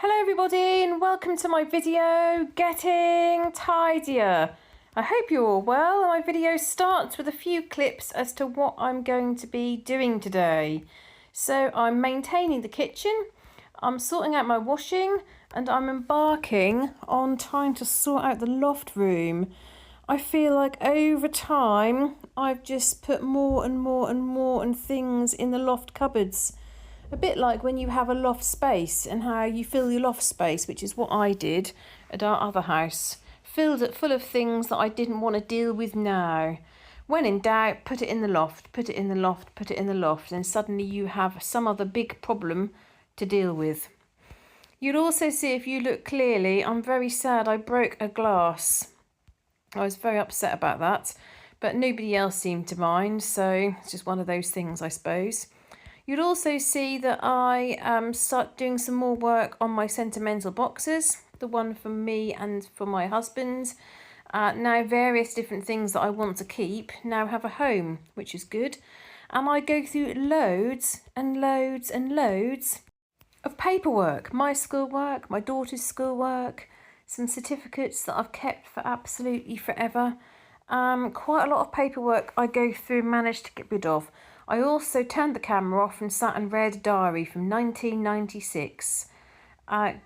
Hello everybody and welcome to my video, Getting Tidier. I hope you're all well. My video starts with a few clips as to what I'm going to be doing today. So I'm maintaining the kitchen, I'm sorting out my washing, and I'm embarking on trying to sort out the loft room. I feel like over time I've just put more and more things in the loft cupboards. A bit like when you have a loft space and how you fill your loft space, which is what I did at our other house. Filled it full of things that I didn't want to deal with now. When in doubt, put it in the loft, put it in the loft, put it in the loft, and suddenly you have some other big problem to deal with. You'll also see, if you look clearly, I'm very sad I broke a glass. I was very upset about that, but nobody else seemed to mind, so it's just one of those things, I suppose. You'll also see that I start doing some more work on my sentimental boxes, the one for me and for my husband. Now various different things that I want to keep now have a home, which is good. And I go through loads and loads of paperwork, my schoolwork, my daughter's schoolwork, some certificates that I've kept for absolutely forever. Quite a lot of paperwork I go through and manage to get rid of. I also turned the camera off and sat and read a diary from 1996.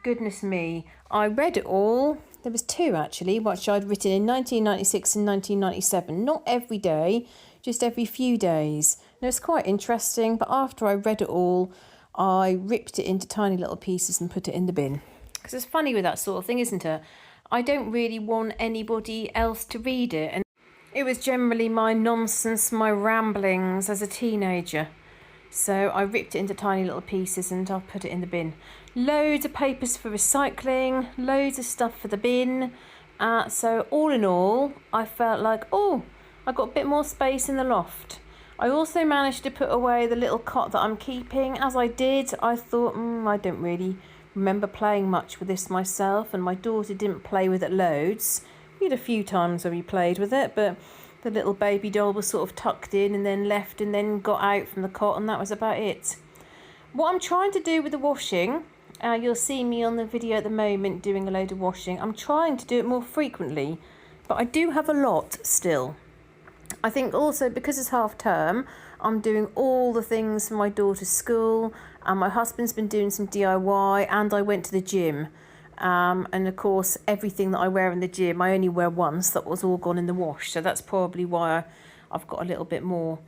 Goodness me, I read it all. There was two actually, which I'd written in 1996 and 1997. Not every day, just every few days. And it was quite interesting, but after I read it all, I ripped it into tiny little pieces and put it in the bin. Because it's funny with that sort of thing, isn't it? I don't really want anybody else to read it. And it was generally my nonsense, my ramblings as a teenager. So I ripped it into tiny little pieces and I'll put it in the bin. Loads of papers for recycling, loads of stuff for the bin. So all in all, I felt like, oh, I got a bit more space in the loft. I also managed to put away the little cot that I'm keeping. As I did, I thought, I don't really remember playing much with this myself, and my daughter didn't play with it loads. We had a few times where we played with it, but the little baby doll was sort of tucked in and then left and then got out from the cot, and that was about it. What I'm trying to do with the washing, you'll see me on the video at the moment doing a load of washing. I'm trying to do it more frequently, but I do have a lot still. I think also because it's half term, I'm doing all the things for my daughter's school, and my husband's been doing some DIY, and I went to the gym. And of course, everything that I wear in the gym, I only wear once. That was all gone in the wash. So that's probably why I've got a little bit more.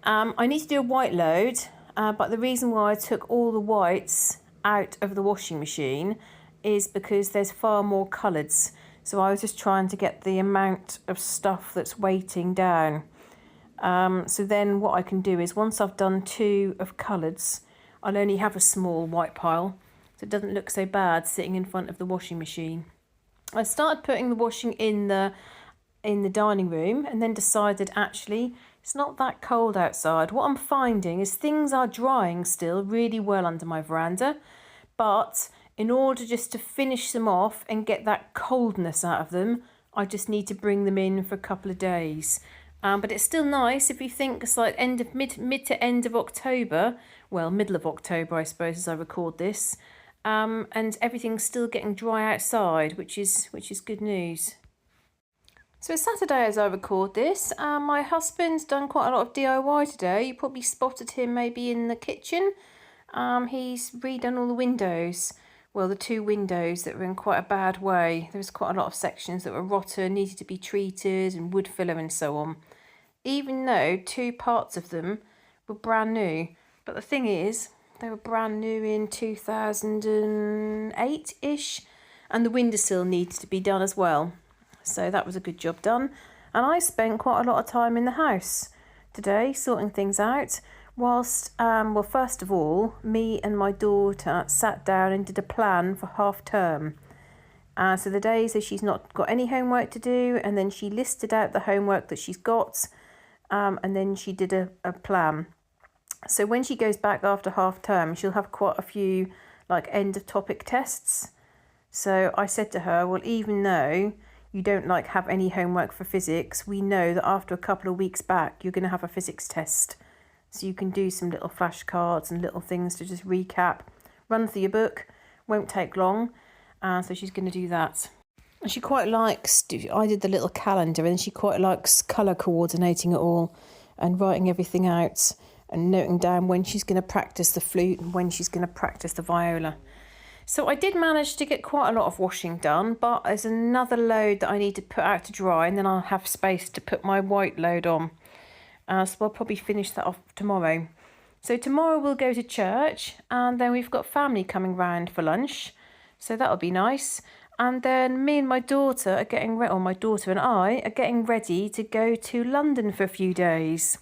I need to do a white load, but the reason why I took all the whites out of the washing machine is because there's far more colours. So I was just trying to get the amount of stuff that's weighting down. So then what I can do is, once I've done two of colours, I'll only have a small white pile. So it doesn't look so bad sitting in front of the washing machine. I started putting the washing in the dining room and then decided actually it's not that cold outside. What I'm finding is things are drying still really well under my veranda, but in order just to finish them off and get that coldness out of them, I just need to bring them in for a couple of days. But it's still nice if you think it's like mid to end of October, well, middle of October, I suppose, as I record this. And everything's still getting dry outside, which is good news. So it's Saturday as I record this. My husband's done quite a lot of DIY today. You probably spotted him maybe in the kitchen. He's redone all the windows. Well, the two windows that were in quite a bad way. There was quite a lot of sections that were rotten, needed to be treated, and wood filler and so on. Even though two parts of them were brand new. But the thing is, they were brand new in 2008-ish, and the windowsill needs to be done as well. So that was a good job done. And I spent quite a lot of time in the house today sorting things out, whilst, well, first of all, me and my daughter sat down and did a plan for half term. So the days that she's not got any homework to do, and then she listed out the homework that she's got, and then she did a plan. So when she goes back after half term, she'll have quite a few like end of topic tests. So I said to her, well, even though you don't like have any homework for physics, we know that after a couple of weeks back, you're going to have a physics test. So you can do some little flashcards and little things to just recap, run through your book, Won't take long. So she's going to do that. And she quite likes, I did the little calendar, and she quite likes colour coordinating it all and writing everything out and noting down when she's going to practice the flute and when she's going to practice the viola. So I did manage to get quite a lot of washing done, but there's another load that I need to put out to dry, and then I'll have space to put my white load on. So I'll probably finish that off tomorrow. So tomorrow we'll go to church, and then we've got family coming round for lunch. So that'll be nice. And then me and my daughter are getting ready, or my daughter and I are getting ready to go to London for a few days.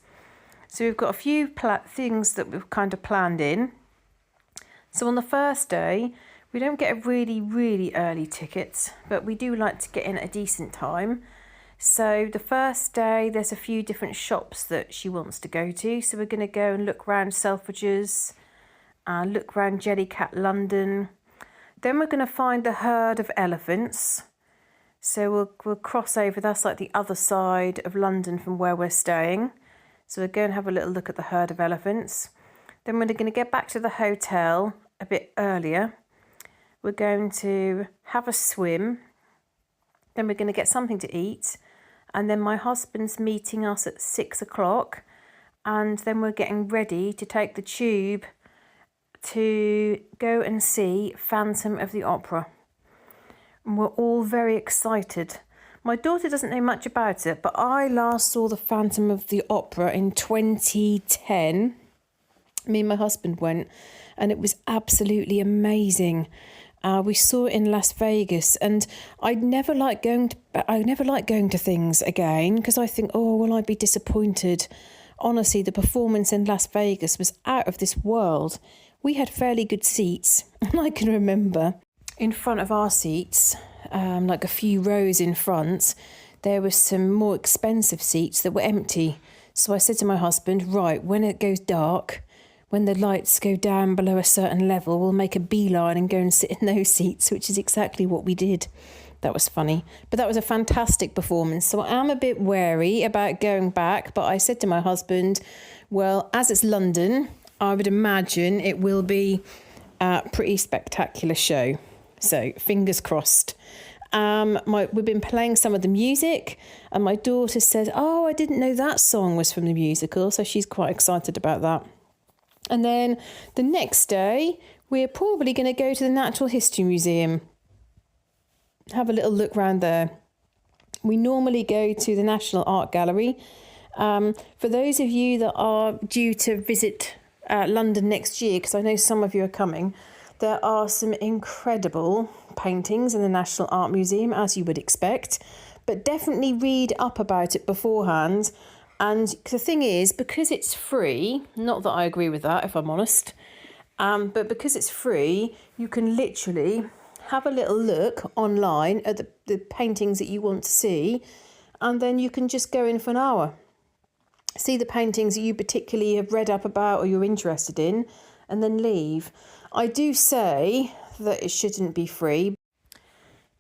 So we've got a few things that we've kind of planned in. So on the first day, we don't get a really early ticket, but we do like to get in at a decent time. So the first day, there's a few different shops that she wants to go to. So we're going to go and look around Selfridges, look around Jellycat London. Then we're going to find the herd of elephants. So we'll cross over, that's like the other side of London from where we're staying. So we'll go and have a little look at the herd of elephants. Then we're going to get back to the hotel a bit earlier. We're going to have a swim. Then we're going to get something to eat. And then my husband's meeting us at 6 o'clock. And then we're getting ready to take the tube to go and see Phantom of the Opera. And we're all very excited. My daughter doesn't know much about it, but I last saw the Phantom of the Opera in 2010. Me and my husband went, and it was absolutely amazing. We saw it in Las Vegas, and I never like going to things again because I think, oh, will I be disappointed? Honestly, the performance in Las Vegas was out of this world. We had fairly good seats, and I can remember in front of our seats, like a few rows in front, there were some more expensive seats that were empty. So I said to my husband, right, when it goes dark, when the lights go down below a certain level, we'll make a beeline and go and sit in those seats, which is exactly what we did. That was funny. But that was a fantastic performance. So I am a bit wary about going back. But I said to my husband, well, as it's London, I would imagine it will be a pretty spectacular show. So fingers crossed. We've been playing some of the music, and my daughter said, oh, I didn't know that song was from the musical. So she's quite excited about that. And then the next day, we're probably going to go to the Natural History Museum. Have a little look around there. We normally go to the National Art Gallery. For those of you that are due to visit London next year, because I know some of you are coming, there are some incredible paintings in the National Art Museum, as you would expect. But definitely read up about it beforehand. And the thing is, because it's free, not that I agree with that, if I'm honest, but because it's free, you can literally have a little look online at the paintings that you want to see, and then you can just go in for an hour. See the paintings that you particularly have read up about or you're interested in, and then leave. I do say that it shouldn't be free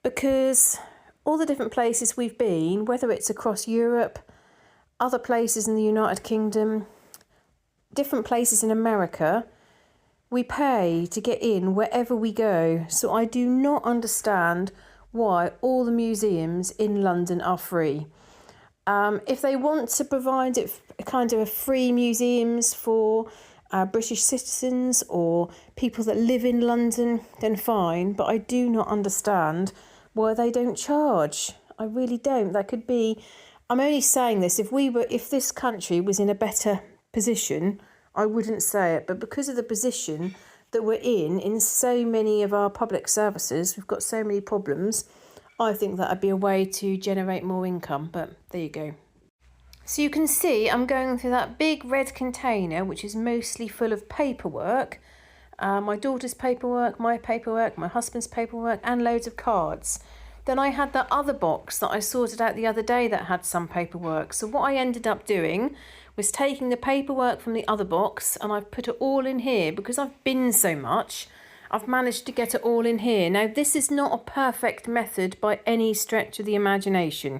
because all the different places we've been, whether it's across Europe, other places in the United Kingdom, different places in America, we pay to get in wherever we go. So I do not understand why all the museums in London are free. If they want to provide it kind of a free museums for British citizens or people that live in London, then fine. But I do not understand why they don't charge. I really don't. That could be... I'm only saying this, if this country was in a better position, I wouldn't say it. But because of the position that we're in so many of our public services, we've got so many problems, I think that'd be a way to generate more income. But there you go. So you can see I'm going through that big red container, which is mostly full of paperwork. My daughter's paperwork, my husband's paperwork, and loads of cards. Then I had that other box that I sorted out the other day that had some paperwork. So what I ended up doing was taking the paperwork from the other box, and I've put it all in here. Because I've been so much, I've managed to get it all in here. Now, this is not a perfect method by any stretch of the imagination.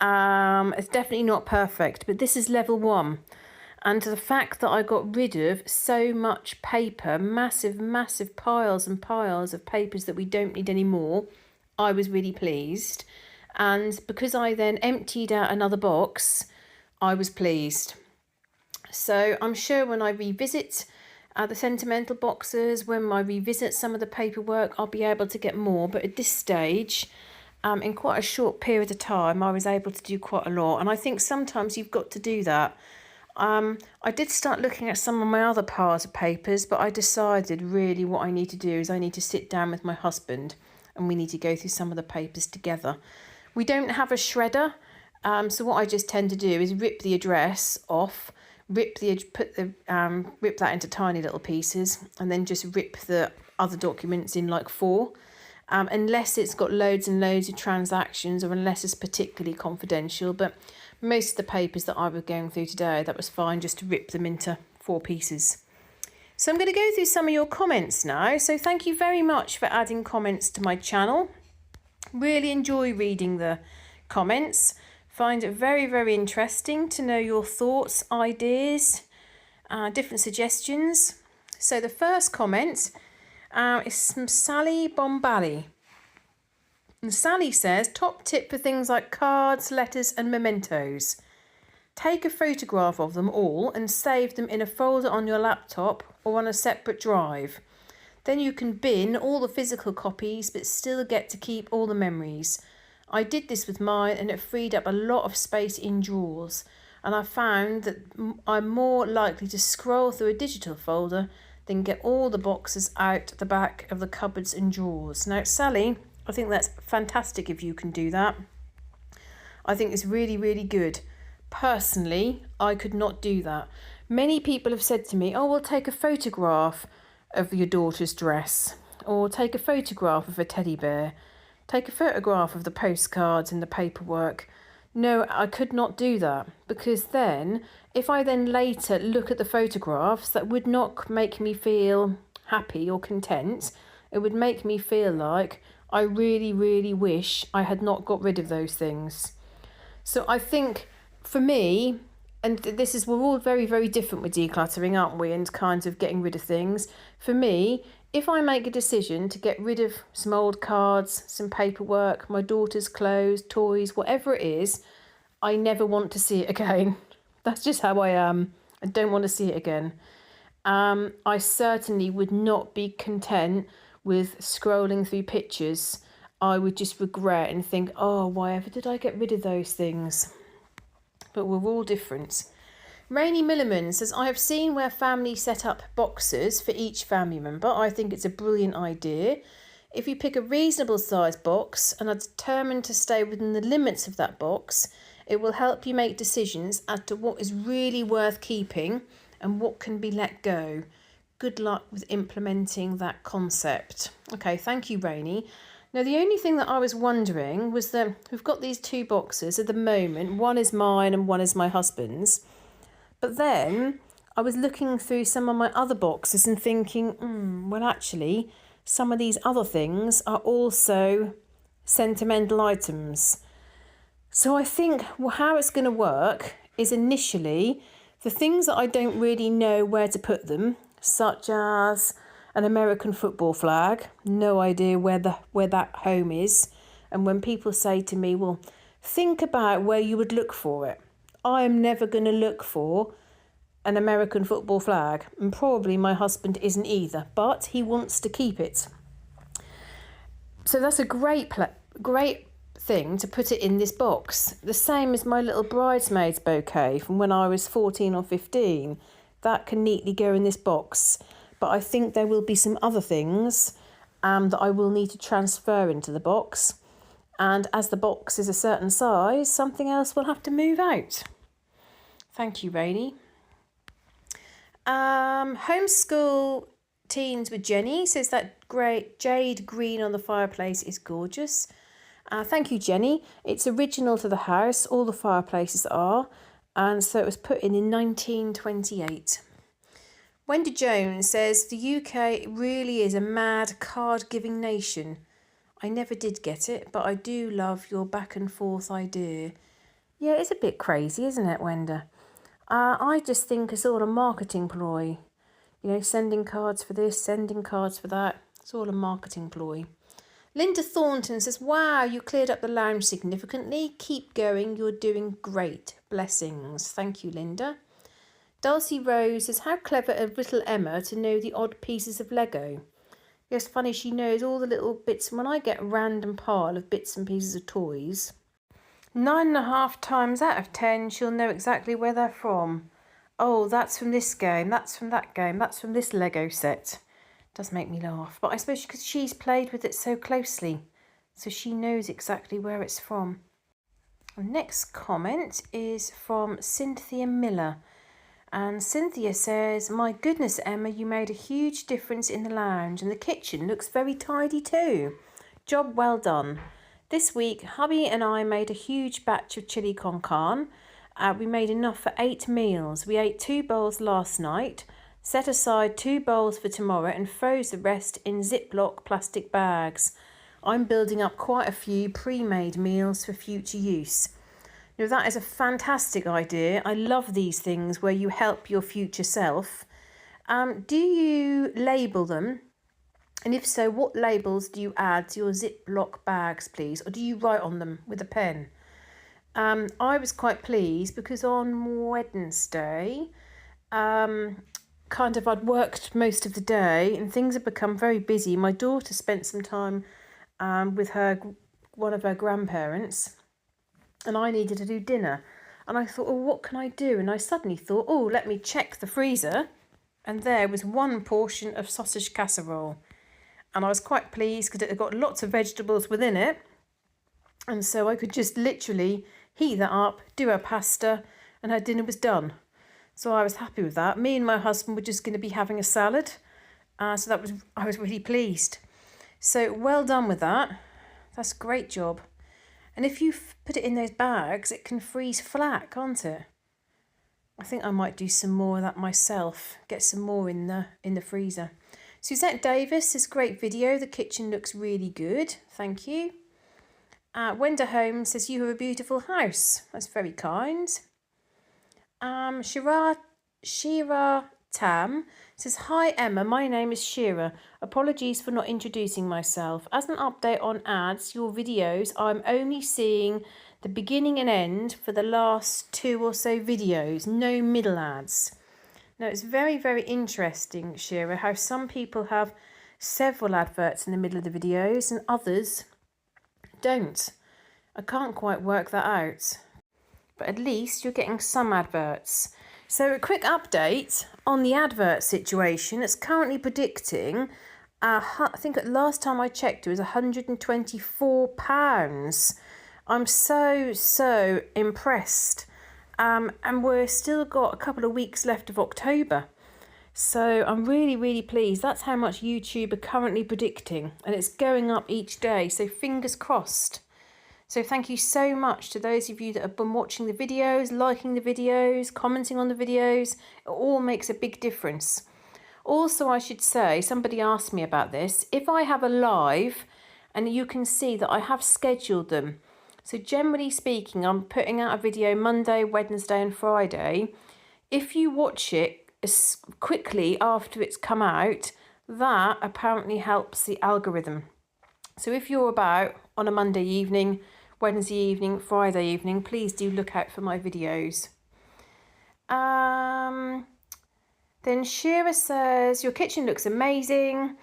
It's definitely not perfect, but this is level 1. And the fact that I got rid of so much paper, massive piles and piles of papers that we don't need anymore, I was really pleased. And because I then emptied out another box, I was pleased. So I'm sure when I revisit the sentimental boxes, when I revisit some of the paperwork, I'll be able to get more. But at this stage, in quite a short period of time, I was able to do quite a lot. And I think sometimes you've got to do that. I did start looking at some of my other piles of papers, but I decided really what I need to do is I need to sit down with my husband and we need to go through some of the papers together. We don't have a shredder, so what I just tend to do is rip the address off, rip that into tiny little pieces, and then just rip the other documents in like 4. Unless it's got loads and loads of transactions, or unless it's particularly confidential. But most of the papers that I was going through today, that was fine just to rip them into 4 pieces. So I'm going to go through some of your comments now. So thank you very much for adding comments to my channel. Really enjoy reading the comments. Find it very, very interesting to know your thoughts, ideas, different suggestions. So the first comment is from Sally Bombali. And Sally says, top tip for things like cards, letters and mementos. Take a photograph of them all and save them in a folder on your laptop or on a separate drive. Then you can bin all the physical copies but still get to keep all the memories. I did this with mine and it freed up a lot of space in drawers. And I found that I'm more likely to scroll through a digital folder than get all the boxes out the back of the cupboards and drawers. Now, Sally, I think that's fantastic if you can do that. I think it's really, really good. Personally, I could not do that. Many people have said to me, oh, we'll take a photograph of your daughter's dress, or take a photograph of a teddy bear, take a photograph of the postcards and the paperwork. No, I could not do that, because then if I then later look at the photographs, that would not make me feel happy or content. It would make me feel like I really, really wish I had not got rid of those things. So I think for me, and this is, we're all very, very different with decluttering, aren't we? And kind of getting rid of things. For me, if I make a decision to get rid of some old cards, some paperwork, my daughter's clothes, toys, whatever it is, I never want to see it again. That's just how I am. I don't want to see it again. I certainly would not be content with scrolling through pictures. I would just regret and think, oh, why ever did I get rid of those things? But we're all different. Rainy Milliman says, I have seen where families set up boxes for each family member. I think it's a brilliant idea. If you pick a reasonable size box and are determined to stay within the limits of that box, it will help you make decisions as to what is really worth keeping and what can be let go. Good luck with implementing that concept. Okay, thank you, Rainy. Now, the only thing that I was wondering was that we've got these 2 boxes at the moment. One is mine and one is my husband's. But then I was looking through some of my other boxes and thinking, well, actually, some of these other things are also sentimental items. So I think how it's going to work is initially the things that I don't really know where to put them, such as an American football flag, no idea where that home is. And when people say to me, well, think about where you would look for it. I am never going to look for an American football flag, and probably my husband isn't either, but he wants to keep it. So that's a great thing to put it in this box. The same as my little bridesmaid's bouquet from when I was 14 or 15. That can neatly go in this box. But I think there will be some other things that I will need to transfer into the box. And as the box is a certain size, something else will have to move out. Thank you, Rainy. Homeschool Teens with Jenny says that great jade green on the fireplace is gorgeous. Thank you, Jenny. It's original to the house. All the fireplaces are. And so it was put in 1928. Wendy Jones says the UK really is a mad card-giving nation. I never did get it, but I do love your back and forth idea. Yeah, it's a bit crazy, isn't it, Wenda? I just think it's all a marketing ploy. You know, sending cards for this, sending cards for that. It's all a marketing ploy. Linda Thornton says, wow, you cleared up the lounge significantly. Keep going, you're doing great. Blessings. Thank you, Linda. Dulcie Rose says, how clever of little Emma to know the odd pieces of Lego. Yes, funny, she knows all the little bits. When I get a random pile of bits and pieces of toys, 9.5 times out of 10, she'll know exactly where they're from. Oh, that's from this game, that's from that game, that's from this Lego set. Does make me laugh, but I suppose because she's played with it so closely, so she knows exactly where it's from. The next comment is from Cynthia Miller. And Cynthia says, my goodness, Emma, you made a huge difference in the lounge and the kitchen looks very tidy too. Job well done. This week, hubby and I made a huge batch of chili con carne. We made enough for 8 meals. We ate 2 bowls last night, set aside 2 bowls for tomorrow and froze the rest in Ziploc plastic bags. I'm building up quite a few pre-made meals for future use. Now, that is a fantastic idea. I love these things where you help your future self. Do you label them? And if so, what labels do you add to your Ziploc bags, please? Or do you write on them with a pen? I was quite pleased because on Wednesday, I'd worked most of the day and things had become very busy. My daughter spent some time with one of her grandparents, and I needed to do dinner. And I thought, oh, what can I do? And I suddenly thought, oh, let me check the freezer. And there was 1 portion of sausage casserole. And I was quite pleased because it had got lots of vegetables within it. And so I could just literally heat that up, do her pasta, and her dinner was done. So I was happy with that. Me and my husband were just going to be having a salad. I was really pleased. So well done with that. That's a great job. And if you put it in those bags, it can freeze flat, can't it? I think I might do some more of that myself. Get some more in the freezer. Suzette Davis says, great video. The kitchen looks really good. Thank you. Wenda Holmes says, you have a beautiful house. That's very kind. Shira Tam says, hi Emma, my name is Shira. Apologies for not introducing myself. As an update on ads, your videos, I'm only seeing the beginning and end for the last 2 or so videos, no middle ads. Now, it's very, very interesting, Shira, how some people have several adverts in the middle of the videos and others don't. I can't quite work that out. But at least you're getting some adverts. So a quick update on the advert situation. It's currently predicting, I think last time I checked it was £124. I'm so impressed. And we're still got a couple of weeks left of October. So I'm really, really pleased. That's how much YouTube are currently predicting. And it's going up each day. So fingers crossed. So thank you so much to those of you that have been watching the videos, liking the videos, commenting on the videos. It all makes a big difference. Also, I should say, somebody asked me about this. If I have a live, and you can see that I have scheduled them. So generally speaking, I'm putting out a video Monday, Wednesday and Friday. If you watch it as quickly after it's come out, that apparently helps the algorithm. So if you're about on a Monday evening, Wednesday evening, Friday evening, please do look out for my videos. Then Shira says, your kitchen looks amazing.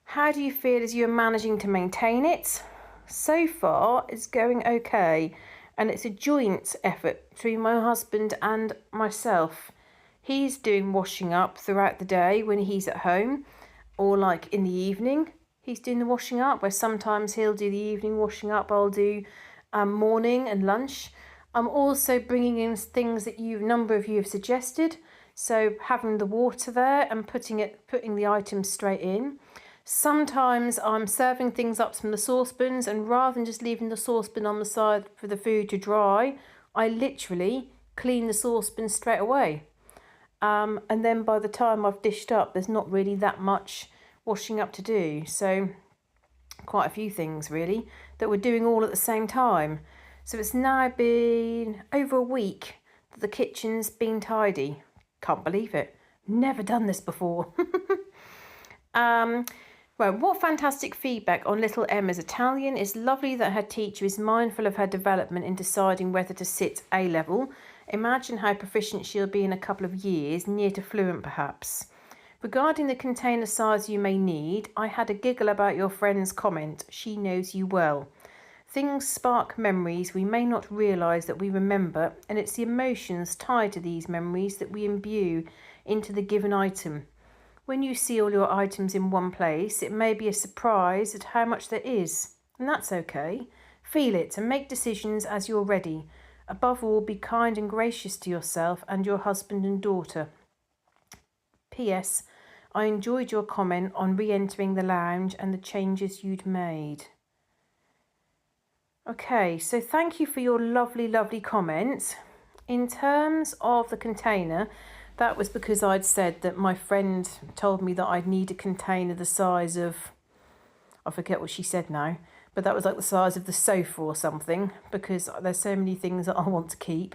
How do you feel as you're managing to maintain it? So far, it's going okay. And it's a joint effort between my husband and myself. He's doing washing up throughout the day when he's at home, or like in the evening. He's doing the washing up, where sometimes he'll do the evening washing up. I'll do morning and lunch. I'm also bringing in things that a number of you have suggested. So having the water there and putting the items straight in. Sometimes I'm serving things up from the saucepans, and rather than just leaving the saucepan on the side for the food to dry, I literally clean the saucepan straight away. And then by the time I've dished up, there's not really that much washing up to do. So quite a few things really that we're doing all at the same time. So it's now been over a week that the kitchen's been tidy. Can't believe it. Never done this before. Well, what fantastic feedback on little Emma's Italian. It's lovely that her teacher is mindful of her development in deciding whether to sit A-level. Imagine how proficient she'll be in a couple of years, near to fluent perhaps. Regarding the container size you may need, I had a giggle about your friend's comment. She knows you well. Things spark memories we may not realise that we remember, and it's the emotions tied to these memories that we imbue into the given item. When you see all your items in one place, it may be a surprise at how much there is, and that's okay. Feel it and make decisions as you're ready. Above all, be kind and gracious to yourself and your husband and daughter. P.S. I enjoyed your comment on re-entering the lounge and the changes you'd made. Okay, so thank you for your lovely, lovely comment. In terms of the container, that was because I'd said that my friend told me that I'd need a container the size of, I forget what she said now, but that was like the size of the sofa or something, because there's so many things that I want to keep.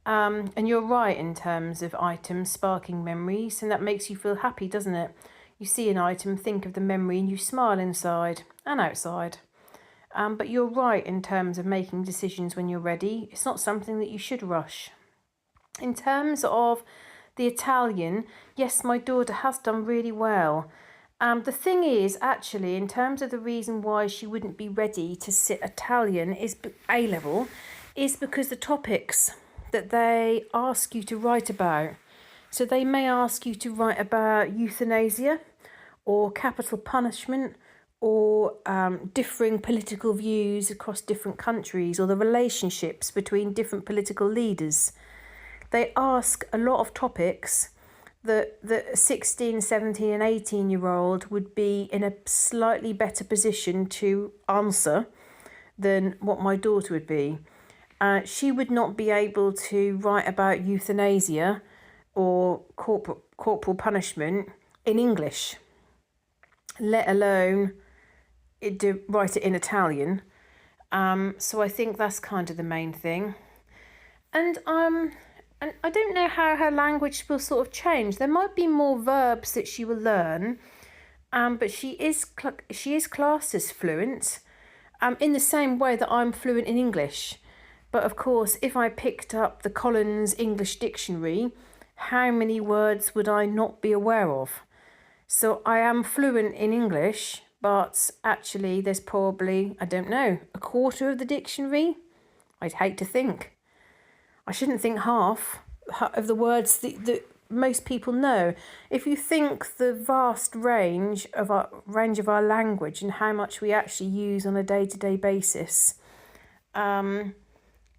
And you're right in terms of items sparking memories, and that makes you feel happy, doesn't it? You see an item, think of the memory, and you smile inside and outside. But you're right in terms of making decisions when you're ready. It's not something that you should rush. In terms of the Italian, yes, my daughter has done really well. The thing is, actually, in terms of the reason why she wouldn't be ready to sit Italian is A-level, is because the topics that they ask you to write about. So they may ask you to write about euthanasia or capital punishment or differing political views across different countries, or the relationships between different political leaders. They ask a lot of topics that a 16, 17 and 18-year-old would be in a slightly better position to answer than what my daughter would be. She would not be able to write about euthanasia or corporal punishment in English, let alone write it in Italian. So I think that's kind of the main thing. And I don't know how her language will sort of change. There might be more verbs that she will learn, but she is classed as fluent, in the same way that I'm fluent in English. But of course, if I picked up the Collins English Dictionary, how many words would I not be aware of? So I am fluent in English, but actually there's probably, I don't know, a quarter of the dictionary? I'd hate to think. I shouldn't think half of the words that most people know. If you think the vast range of our language and how much we actually use on a day-to-day basis.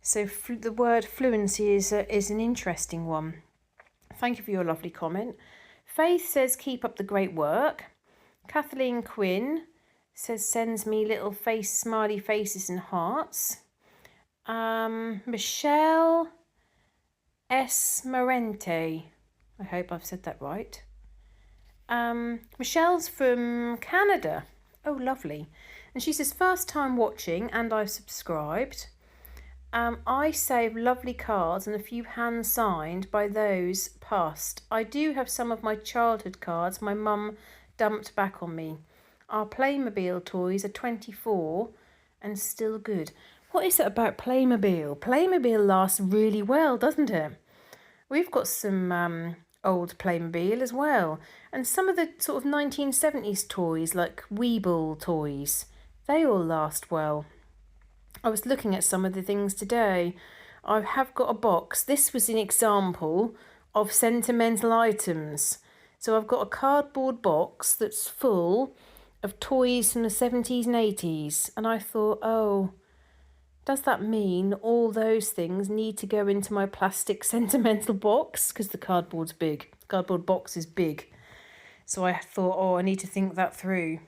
So the word fluency is an interesting one. Thank you for your lovely comment. Faith says, keep up the great work. Kathleen Quinn says, sends me little smiley faces and hearts. Michelle Esmerente. I hope I've said that right. Michelle's from Canada. Oh, lovely. And she says, first time watching and I've subscribed. I save lovely cards and a few hand signed by those passed. I do have some of my childhood cards my mum dumped back on me. Our Playmobil toys are 24 and still good. What is it about Playmobil? Playmobil lasts really well, doesn't it? We've got some old Playmobil as well. And some of the sort of 1970s toys, like Weeble toys, they all last well. I was looking at some of the things today. I have got a box. This was an example of sentimental items. So I've got a cardboard box that's full of toys from the 70s and 80s. And I thought, oh, does that mean all those things need to go into my plastic sentimental box? Because the cardboard's big. The cardboard box is big. So I thought, oh, I need to think that through.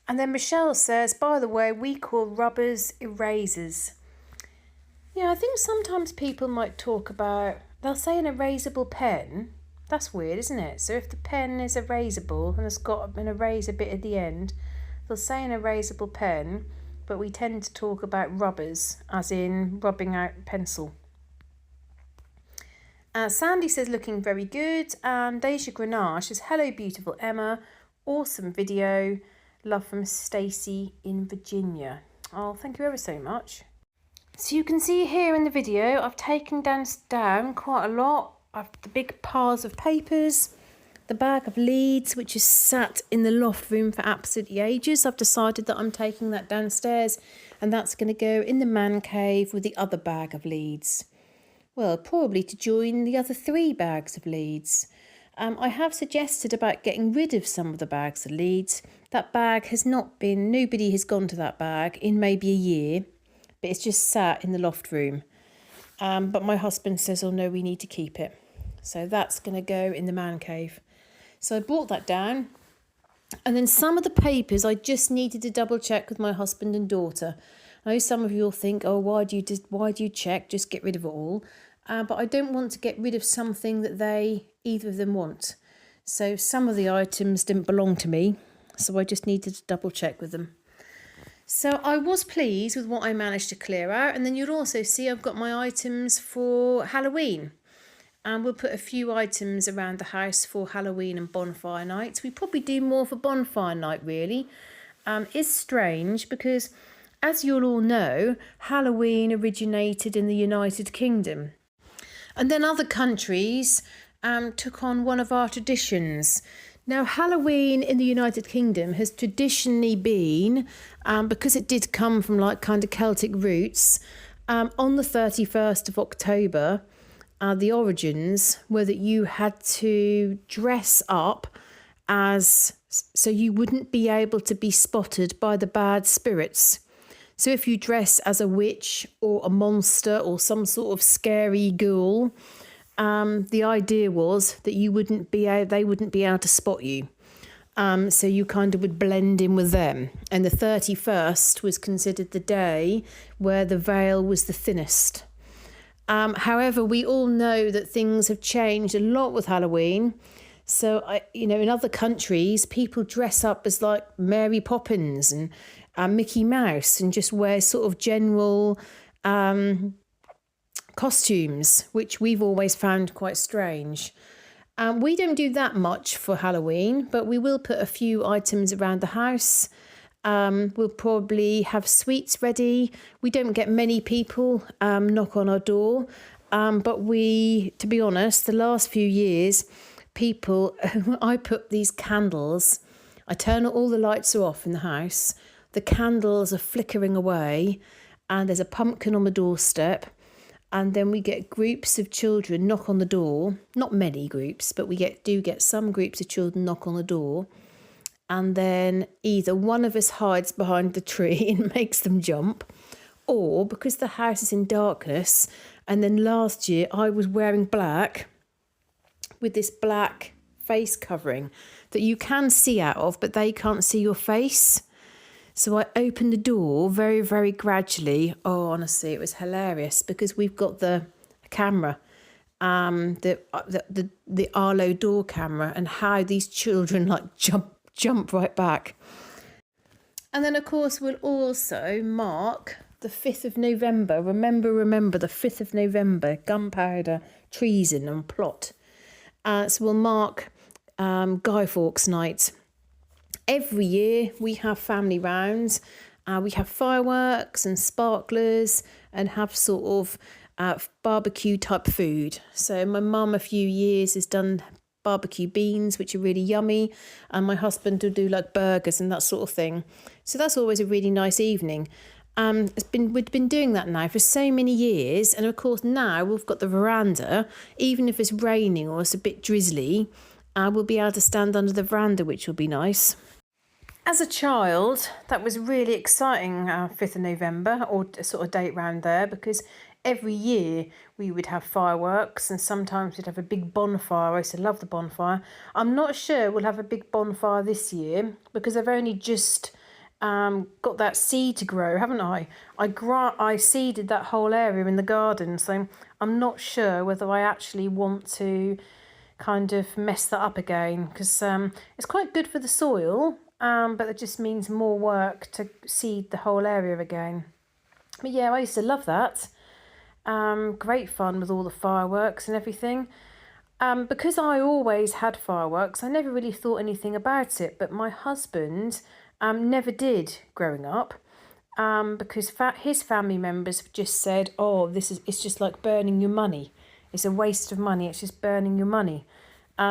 And then Michelle says, by the way, we call rubbers erasers. Yeah, I think sometimes people might talk about, they'll say an erasable pen. That's weird, isn't it? So if the pen is erasable and it's got an eraser bit at the end, they'll say an erasable pen, but we tend to talk about rubbers, as in rubbing out pencil. Sandy says looking very good, and Deja Grenache says hello beautiful Emma, awesome video, love from Stacey in Virginia. Oh, thank you ever so much. So you can see here in the video I've taken down quite a lot of the big piles of papers, the bag of leads which is sat in the loft room for absolutely ages. I've decided that I'm taking that downstairs and that's going to go in the man cave with the other bag of leads. Well, probably to join the other 3 bags of leads. I have suggested about getting rid of some of the bags of leads. That bag has nobody has gone to that bag in maybe a year, but it's just sat in the loft room. But my husband says, oh no, we need to keep it. So that's going to go in the man cave. So I brought that down. And then some of the papers I just needed to double check with my husband and daughter. I know some of you will think, oh, why do you check? Just get rid of it all. But I don't want to get rid of something that either of them want. So some of the items didn't belong to me, so I just needed to double check with them. So I was pleased with what I managed to clear out. And then you'll also see I've got my items for Halloween. And we'll put a few items around the house for Halloween and bonfire nights. We probably do more for bonfire night, really. It's strange because, as you'll all know, Halloween originated in the United Kingdom. And then other countries took on one of our traditions. Now, Halloween in the United Kingdom has traditionally been, because it did come from like kind of Celtic roots, on the 31st of October, the origins were that you had to dress up so you wouldn't be able to be spotted by the bad spirits. So if you dress as a witch or a monster or some sort of scary ghoul, the idea was that they wouldn't be able to spot you. So you kind of would blend in with them. And the 31st was considered the day where the veil was the thinnest. However, we all know that things have changed a lot with Halloween. So, in other countries, people dress up as like Mary Poppins and Mickey Mouse and just wear sort of general costumes, which we've always found quite strange. We don't do that much for Halloween, but we will put a few items around the house. We'll probably have sweets ready. We don't get many people knock on our door, but to be honest, the last few years, I put these candles, I turn all the lights are off in the house, the candles are flickering away, and there's a pumpkin on the doorstep, and then we get groups of children knock on the door, not many groups, but we do get some groups of children knock on the door, and then either one of us hides behind the tree and makes them jump, or because the house is in darkness, and then last year I was wearing black with this black face covering that you can see out of, but they can't see your face. So I opened the door very, very gradually. Oh, honestly, it was hilarious because we've got the camera, the Arlo door camera, and how these children like jump right back. And then, of course, we'll also mark the 5th of November. Remember the 5th of November, gunpowder, treason and plot. So we'll mark Guy Fawkes night. Every year we have family rounds. We have fireworks and sparklers and have sort of barbecue type food. So my mum a few years has done barbecue beans, which are really yummy. And my husband will do like burgers and that sort of thing. So that's always a really nice evening. We've been doing that now for so many years, and of course now we've got the veranda. Even if it's raining or it's a bit drizzly, we'll be able to stand under the veranda, which will be nice. As a child, that was really exciting, 5th of November, or a sort of date round there, because every year we would have fireworks and sometimes we'd have a big bonfire. I used to love the bonfire. I'm not sure we'll have a big bonfire this year because I've only just got that seed to grow, haven't I? I seeded that whole area in the garden, so I'm not sure whether I actually want to kind of mess that up again, because it's quite good for the soil, but it just means more work to seed the whole area again. But yeah, I used to love that. Great fun with all the fireworks and everything. Because I always had fireworks, I never really thought anything about it, but my husband never did growing up, because his family members just said, oh, it's just like burning your money. It's a waste of money, it's just burning your money.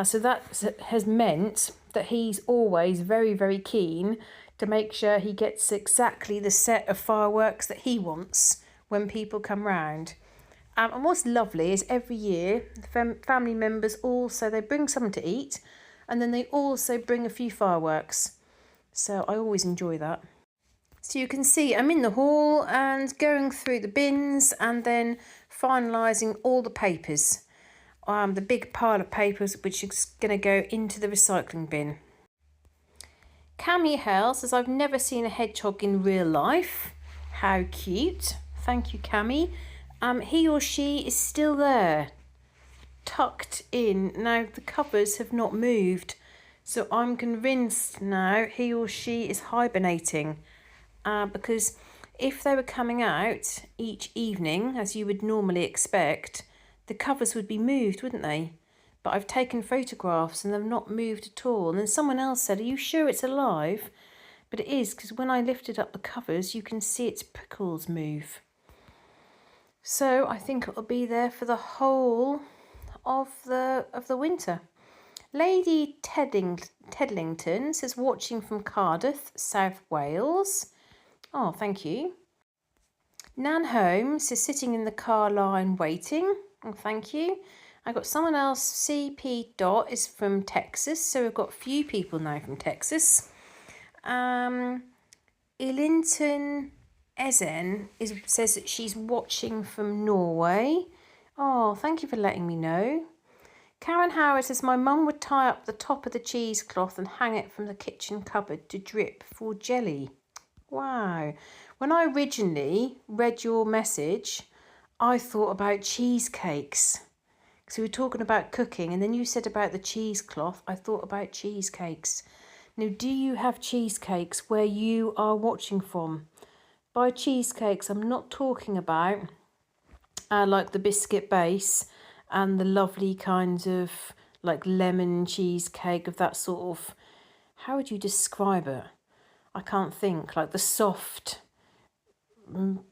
So that has meant that he's always very, very keen to make sure he gets exactly the set of fireworks that he wants when people come round. And what's lovely is every year, the family members also, they bring something to eat, and then they also bring a few fireworks. So I always enjoy that. So you can see I'm in the hall and going through the bins and then finalising all the papers. The big pile of papers which is going to go into the recycling bin. Cammy Hale says, I've never seen a hedgehog in real life. How cute. Thank you, Cammy. He or she is still there, tucked in. Now, the covers have not moved, so I'm convinced now he or she is hibernating, because if they were coming out each evening, as you would normally expect, the covers would be moved, wouldn't they? But I've taken photographs and they've not moved at all. And then someone else said, are you sure it's alive? But it is, because when I lifted up the covers, you can see its prickles move. So I think it'll be there for the whole of the winter. Lady Tedlington says, watching from Cardiff, South Wales. Oh, thank you. Nan Holmes is sitting in the car line waiting. Oh, thank you. I got someone else. CP Dot is from Texas, so we've got a few people now from Texas. Elinton Ezen says that she's watching from Norway. Oh, thank you for letting me know. Karen Howard says, my mum would tie up the top of the cheesecloth and hang it from the kitchen cupboard to drip for jelly. Wow. When I originally read your message, I thought about cheesecakes. So we were talking about cooking, and then you said about the cheesecloth. I thought about cheesecakes. Now, do you have cheesecakes where you are watching from? By cheesecakes, I'm not talking about like the biscuit base and the lovely kinds of like lemon cheesecake of that sort of, how would you describe it? I can't think, like the soft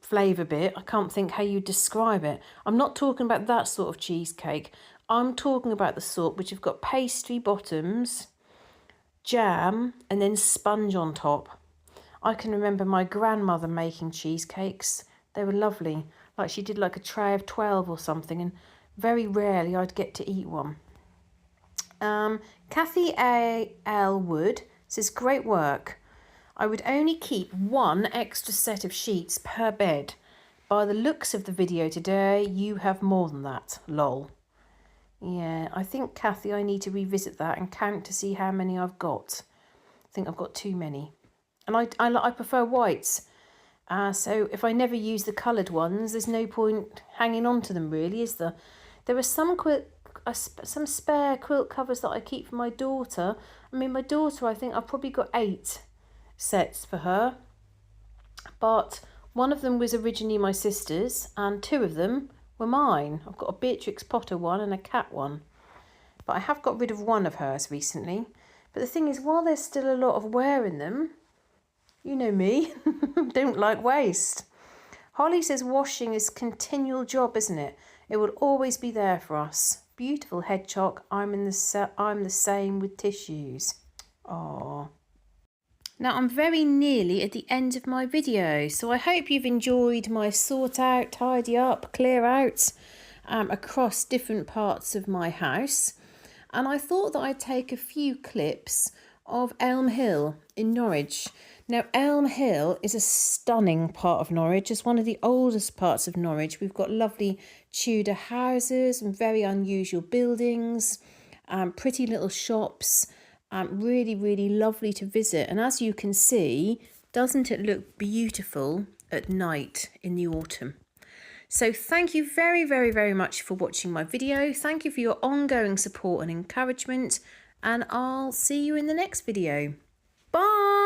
flavour bit. I can't think how you describe it. I'm not talking about that sort of cheesecake. I'm talking about the sort which have got pastry bottoms, jam, and then sponge on top. I can remember my grandmother making cheesecakes. They were lovely. Like she did like a tray of 12 or something, and very rarely I'd get to eat one. Kathy A.L. Wood says, great work. I would only keep one extra set of sheets per bed. By the looks of the video today, you have more than that. Lol. Yeah, I think, Kathy, I need to revisit that and count to see how many I've got. I think I've got too many. And I prefer whites. So if I never use the coloured ones, there's no point hanging on to them, really, is there? There are some spare quilt covers that I keep for my daughter. I mean, my daughter, I think I've probably got 8 sets for her. But one of them was originally my sister's, and 2 of them were mine. I've got a Beatrix Potter one and a cat one. But I have got rid of one of hers recently. But the thing is, while there's still a lot of wear in them, you know me, don't like waste. Holly says washing is a continual job, isn't it? It will always be there for us. Beautiful hedgehog. I'm the same with tissues. Oh. Now I'm very nearly at the end of my video, so I hope you've enjoyed my sort out, tidy up, clear out across different parts of my house. And I thought that I'd take a few clips of Elm Hill in Norwich. Now, Elm Hill is a stunning part of Norwich. It's one of the oldest parts of Norwich. We've got lovely Tudor houses and very unusual buildings, pretty little shops, really, really lovely to visit. And as you can see, doesn't it look beautiful at night in the autumn? So thank you very, very, very much for watching my video. Thank you for your ongoing support and encouragement, and I'll see you in the next video. Bye!